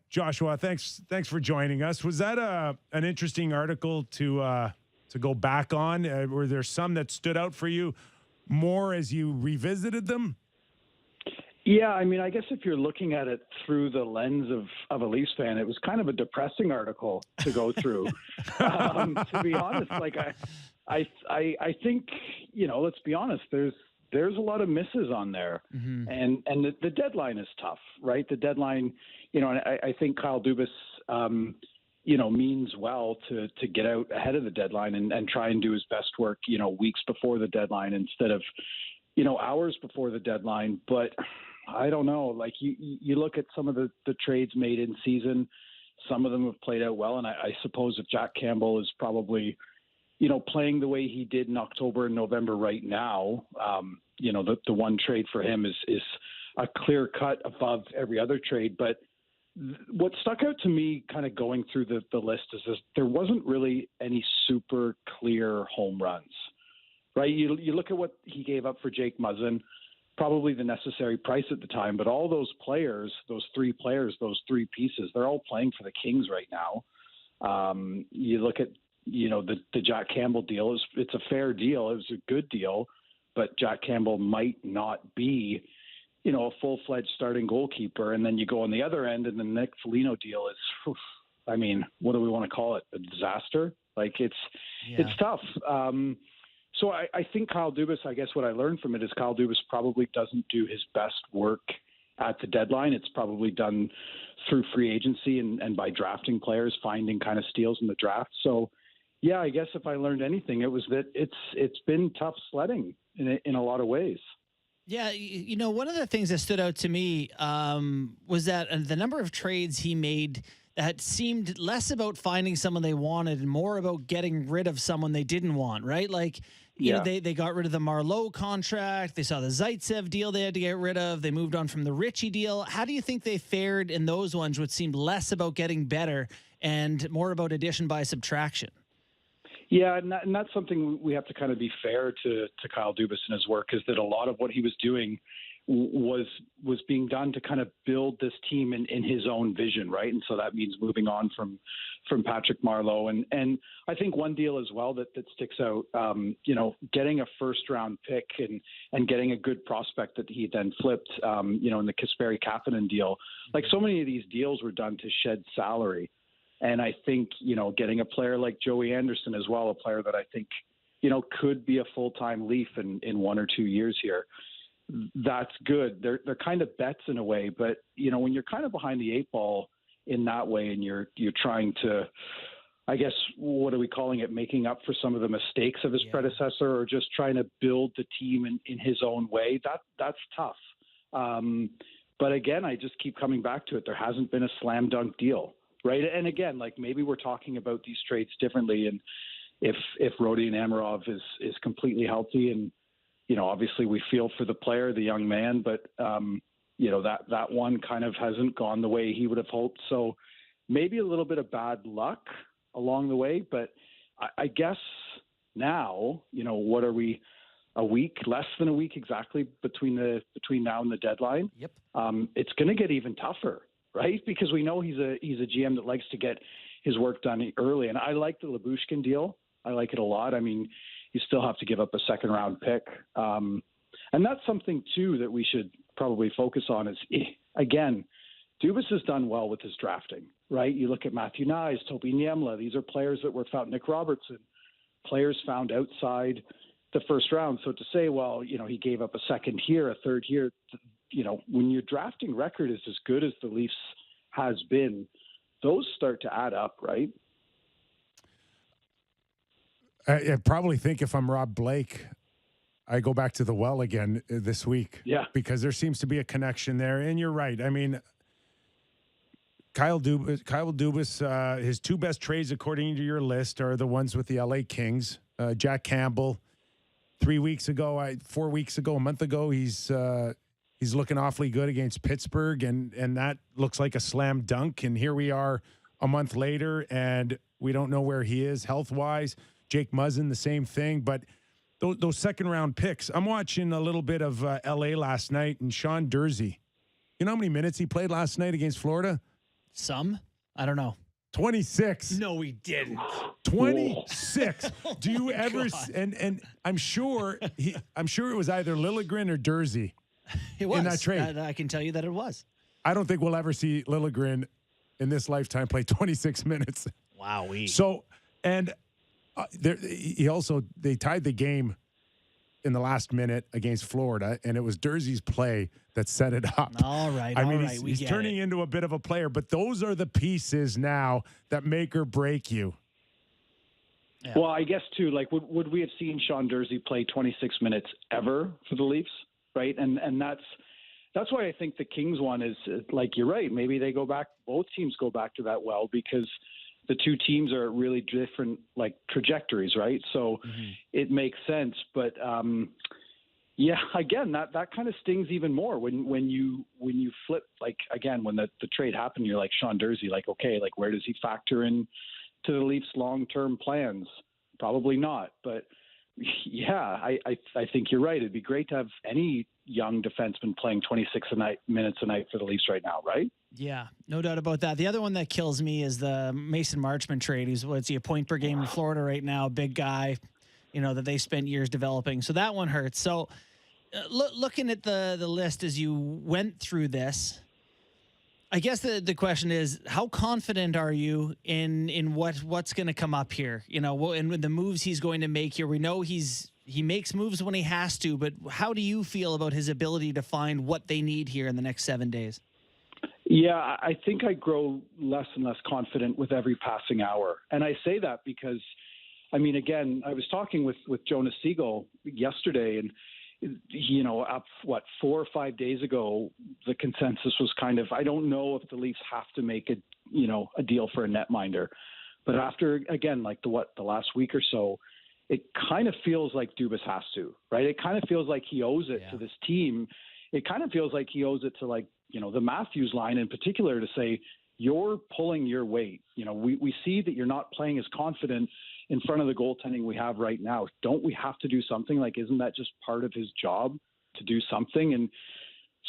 Joshua, thanks for joining us. Was that an interesting article to go back on? Were there some that stood out for you more as you revisited them? Yeah, I mean, I guess if you're looking at it through the lens of a Leafs fan, it was kind of a depressing article to go through. To be honest, like I think, let's be honest, there's a lot of misses on there, and the deadline is tough, right? The deadline, and I think Kyle Dubas, means well to get out ahead of the deadline and try and do his best work, weeks before the deadline instead of, hours before the deadline. But I don't know, like you look at some of the trades made in season, some of them have played out well. And I suppose if Jack Campbell is probably, playing the way he did in October and November right now, the one trade for him is a clear cut above every other trade. But what stuck out to me kind of going through the list is there wasn't really any super clear home runs, right? You look at what he gave up for Jake Muzzin, probably the necessary price at the time, but all those players, those three pieces, they're all playing for the Kings right now. You look at, the Jack Campbell deal, it's a fair deal. It was a good deal, but Jack Campbell might not be, a full-fledged starting goalkeeper. And then you go on the other end, and the Nick Foligno deal is, what do we want to call it? A disaster? Like it's tough. So I think Kyle Dubas, I guess what I learned from it is Kyle Dubas probably doesn't do his best work at the deadline. It's probably done through free agency and by drafting players, finding kind of steals in the draft. So, yeah, I guess if I learned anything, it was that it's been tough sledding in a lot of ways. Yeah, one of the things that stood out to me was that the number of trades he made that seemed less about finding someone they wanted and more about getting rid of someone they didn't want, right? Like, they got rid of the Marleau contract. They saw the Zaitsev deal they had to get rid of. They moved on from the Ritchie deal. How do you think they fared in those ones, which seemed less about getting better and more about addition by subtraction? Yeah, and that's something we have to kind of be fair to Kyle Dubas and his work, is that a lot of what he was doing was being done to kind of build this team in his own vision, right? And so that means moving on from Patrick Marleau. And I think one deal as well that sticks out, getting a first-round pick and getting a good prospect that he then flipped, in the Kasperi-Kapanen deal. Like, so many of these deals were done to shed salary. And I think, getting a player like Joey Anderson as well, a player that I think, could be a full-time Leaf in 1 or 2 years here. That's good. They're kind of bets in a way, but when you're kind of behind the eight ball in that way, and you're trying to, I guess, what are we calling it, making up for some of the mistakes of his predecessor, or just trying to build the team in his own way, that's tough. But again, I just keep coming back to it. There hasn't been a slam dunk deal, right? And again, like, maybe we're talking about these trades differently, and if Rodion Amirov is completely healthy, and obviously we feel for the player, the young man, but, that one kind of hasn't gone the way he would have hoped. So maybe a little bit of bad luck along the way, but I guess now, what are we, less than a week exactly between now and the deadline? Yep. It's going to get even tougher, right? Because we know he's a GM that likes to get his work done early. And I like the Lyubushkin deal. I like it a lot. I mean, you still have to give up a second-round pick. And that's something, too, that we should probably focus on is, again, Dubas has done well with his drafting, right? You look at Matthew Nyes, Topi Niemela. These are players that were found, Nick Robertson, players found outside the first round. So to say, well, he gave up a second here, a third here, when your drafting record is as good as the Leafs has been, those start to add up, right? I probably think if I'm Rob Blake, I go back to the well again this week. Yeah. Because there seems to be a connection there. And you're right. I mean, Kyle Dubas, his two best trades, according to your list, are the ones with the LA Kings. Jack Campbell, 4 weeks ago, a month ago, he's looking awfully good against Pittsburgh, and that looks like a slam dunk. And here we are a month later, and we don't know where he is health-wise. Jake Muzzin, the same thing. But those second-round picks, I'm watching a little bit of L.A. last night, and Sean Durzi You know how many minutes he played last night against Florida? Some? I don't know. 26. No, we didn't. 26. Do you ever God. and I'm sure it was either Liljegren or Dursey. It was. In that trade. I can tell you that it was. I don't think we'll ever see Liljegren in this lifetime play 26 minutes. Wowee. So, and they tied the game in the last minute against Florida, and it was Dursey's play that set it up. All right. I mean, right. he's turning into a bit of a player, but those are the pieces now that make or break you. Yeah. Well, I guess too, like would we have seen Sean Dursey play 26 minutes ever for the Leafs, right? And that's why I think the Kings one is like, you're right. Maybe they go back. Both teams go back to that well because the two teams are really different, like trajectories, right? So it makes sense. But yeah, again, that kind of stings even more when you flip. Like again, when the trade happened, you're like Sean Dursey, like okay, like where does he factor in to the Leafs' long-term plans? Probably not. But yeah, I think you're right. It'd be great to have any young defenseman playing 26 minutes a night for the Leafs right now, right? Yeah, no doubt about that. The other one that kills me is the Mason Marchman trade. He's a point per game in Florida right now, big guy, that they spent years developing. So that one hurts. So looking at the list as you went through this, I guess the question is, how confident are you in what's going to come up here? And the moves he's going to make here. We know he makes moves when he has to, but how do you feel about his ability to find what they need here in the next 7 days? Yeah, I think I grow less and less confident with every passing hour. And I say that because, I mean, again, I was talking with Jonas Siegel yesterday, and, 4 or 5 days ago, the consensus was kind of, I don't know if the Leafs have to make a deal for a netminder. But after, again, like the last week or so, it kind of feels like Dubas has to, right? It kind of feels like he owes it to this team. It kind of feels like he owes it to, like, the Matthews line in particular, to say, you're pulling your weight. We see that you're not playing as confident in front of the goaltending we have right now. Don't we have to do something? Like, isn't that just part of his job to do something? And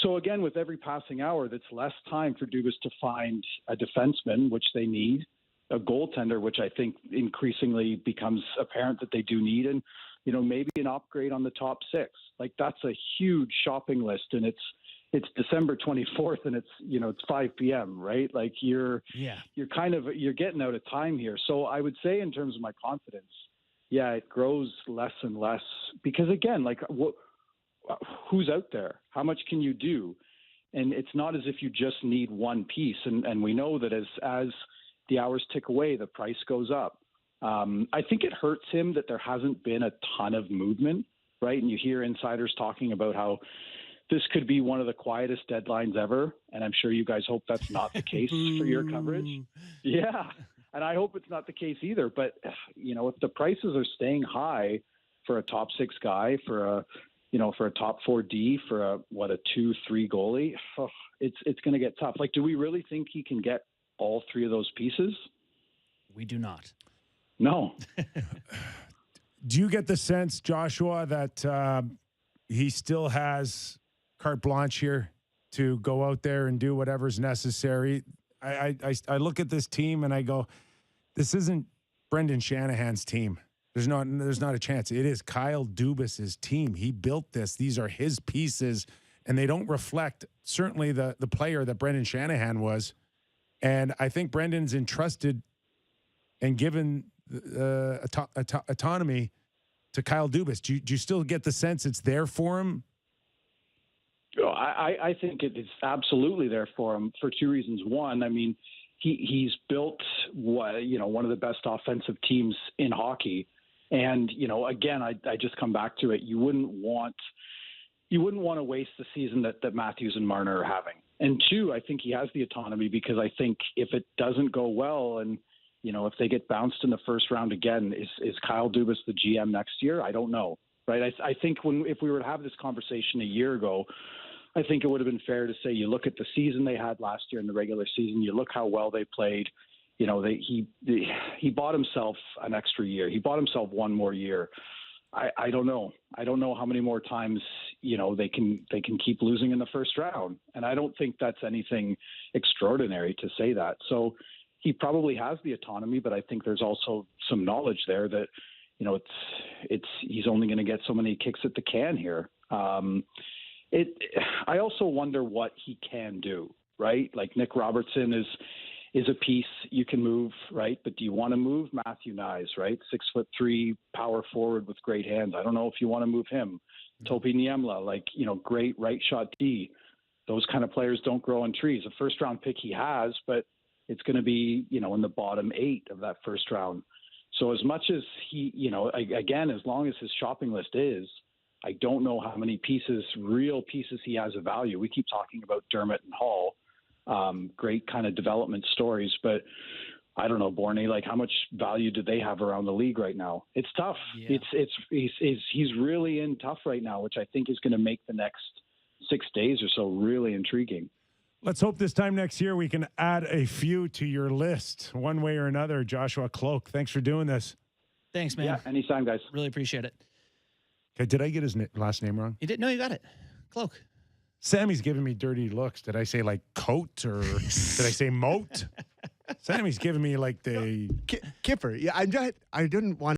so again, with every passing hour, that's less time for Dubas to find a defenseman, which they need, a goaltender, which I think increasingly becomes apparent that they do need, and maybe an upgrade on the top six. Like, that's a huge shopping list, and it's December 24th, and it's 5 p.m. right? Like you're getting out of time here. So I would say, in terms of my confidence, yeah, it grows less and less because, again, like who's out there? How much can you do? And it's not as if you just need one piece. And we know that as the hours tick away, the price goes up. I think it hurts him that there hasn't been a ton of movement, right? And you hear insiders talking about how this could be one of the quietest deadlines ever. And I'm sure you guys hope that's not the case for your coverage. Yeah. And I hope it's not the case either. But, if the prices are staying high for a top six guy, for a top 4D, for a 2-3 goalie, it's going to get tough. Like, do we really think he can get all three of those pieces? We do not. No. Do you get the sense, Joshua, that he still has carte blanche here to go out there and do whatever's necessary? I look at this team and I go, this isn't Brendan Shanahan's team. There's not a chance. It is Kyle Dubas's team. He built this. These are his pieces, and they don't reflect certainly the player that Brendan Shanahan was. And I think Brendan's entrusted and given autonomy to Kyle Dubas. Do you still get the sense it's there for him? I think it's absolutely there for him for two reasons. One, I mean, he's built one of the best offensive teams in hockey, and again, I just come back to it. You wouldn't want to waste the season that Matthews and Marner are having. And two, I think he has the autonomy because I think if it doesn't go well and if they get bounced in the first round again, is Kyle Dubas the GM next year? I don't know. Right. I think if we were to have this conversation a year ago, I think it would have been fair to say, you look at the season they had last year in the regular season, you look how well they played, he bought himself an extra year. He bought himself one more year. I don't know. I don't know how many more times, they can keep losing in the first round. And I don't think that's anything extraordinary to say that. So he probably has the autonomy, but I think there's also some knowledge there that, he's only going to get so many kicks at the can here. I also wonder what he can do, right? Like Nick Robertson is a piece you can move, right? But do you want to move Matthew Nyes, right? 6'3" power forward with great hands. I don't know if you want to move him. Topi Niemela, great right shot D. Those kind of players don't grow on trees. A first round pick he has, but it's going to be, in the bottom 8 of that first round. So as much as he, again, as long as his shopping list is, I don't know how many real pieces he has of value. We keep talking about Dermott and Hall. Great kind of development stories, but I don't know, Bourne, like how much value do they have around the league right now? It's tough. Yeah. He's really in tough right now, which I think is going to make the next 6 days or so really intriguing. Let's hope this time next year we can add a few to your list one way or another. Joshua Kloke, thanks for doing this. Thanks, man. Yeah, anytime, guys. Really appreciate it. Okay, did I get his last name wrong? You did? No, you got it. Kloke. Sammy's giving me dirty looks. Did I say like coat or did I say moat? Sammy's giving me like the Kyper. Yeah, I didn't want